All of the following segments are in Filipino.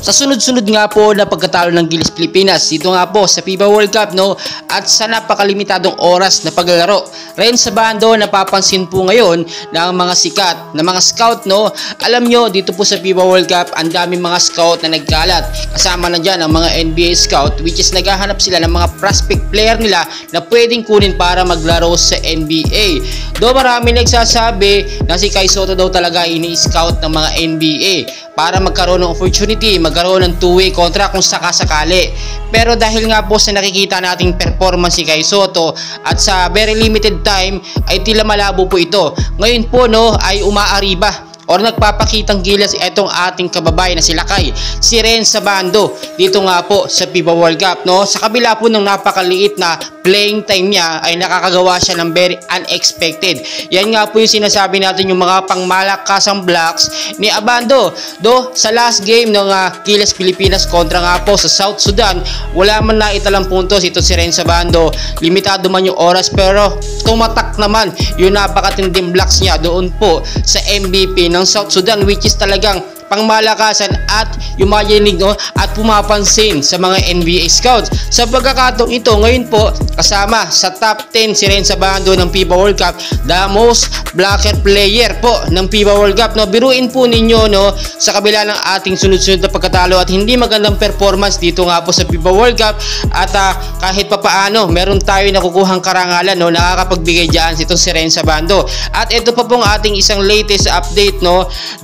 Sa sunod-sunod nga po na pagkatalo ng Gilas Pilipinas dito nga po sa FIBA World Cup at sa napakalimitadong oras na paglalaro. Ren sa bando, napapansin po ngayon ng mga sikat na mga scout alam nyo dito po sa FIBA World Cup ang daming mga scout na nagkalat. Kasama na dyan ang mga NBA scout, which is naghahanap sila ng mga prospect player nila na pwedeng kunin para maglaro sa NBA. Do marami nagsasabi na si Kai Sotto daw talaga ini-scout ng mga NBA para magkaroon ng opportunity, magkaroon ng two-way contract kung sakasakali. Pero dahil nga po sa nakikita nating performance si Kai Sotto at sa very limited time ay tila malabo po ito. Ngayon po ay umaariba or nagpapakitang gilas itong ating kababayan na si Lakay, si Ren sa bando dito nga po sa FIBA World Cup. Sa kabila po ng napakaliit na playing time niya ay nakakagawa siya ng very unexpected. Yan nga po yung sinasabi natin, yung mga pangmalakasang blocks ni Abando. Sa last game ng Gilas Pilipinas kontra nga po sa South Sudan, wala man naitalang puntos ito si Ren sa bando. Limitado man yung oras pero tumatak naman yung napakatinding blocks niya doon po sa MVP ng South Sudan, which is talagang pangmalakasan at yumayanig at pumapansin sa mga NBA scouts. Sa pagkakataong ito, ngayon po kasama sa top 10 si Ren sa bando ng FIBA World Cup, the most blocker player po ng FIBA World Cup. Biruin po ninyo sa kabila ng ating sunod-sunod na pagkatalo at hindi magandang performance dito nga po sa FIBA World Cup at kahit papaano meron tayo nakukuhang karangalan nakakapagbigay dyan itong si Ren sa bando. At ito pa pong ating isang latest update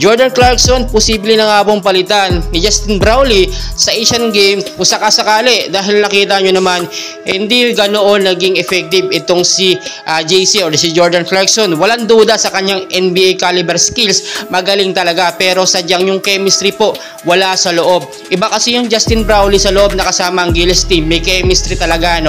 Jordan Clarkson posible na nga pong palitan ni Justin Brownlee sa Asian Games kung sakasakali, dahil nakita nyo naman hindi ganoon naging effective itong si JC or si Jordan Clarkson. Walang duda sa kanyang NBA caliber skills, magaling talaga, pero sadyang yung chemistry po wala sa loob. Iba kasi yung Justin Brownlee sa loob na kasama ang Gilas team, may chemistry talaga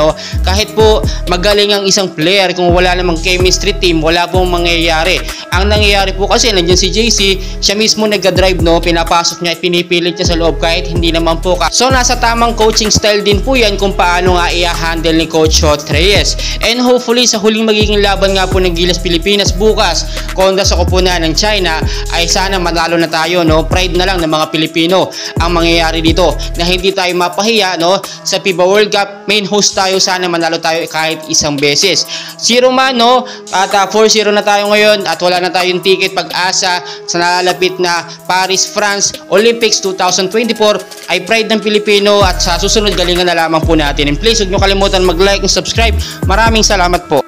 kahit po magaling ang isang player, kung wala namang chemistry team wala pong mangyayari. Ang nangyayari po kasi nandiyan si JC, siya mismo nagka-drive pinapasok niya at pinipilit niya sa loob kahit hindi naman po So nasa tamang coaching style din po yan kung paano nga i-handle ni Coach Hot Reyes. And hopefully sa huling magiging laban nga po ng Gilas Pilipinas bukas kontra sa koponan ng China ay sana manalo na tayo. Pride na lang ng mga Pilipino ang mangyayari dito, na hindi tayo mapahiya sa FIBA World Cup. Main host tayo, sana manalo tayo kahit isang beses. 0 man at 4-0 na tayo ngayon at wala na tayong ticket pag-asa sa nalalapit na Paris, France Olympics 2024 ay pride ng Pilipino, at sa susunod galingan na lamang po natin. And please huwag nyo kalimutan mag-like and subscribe. Maraming salamat po.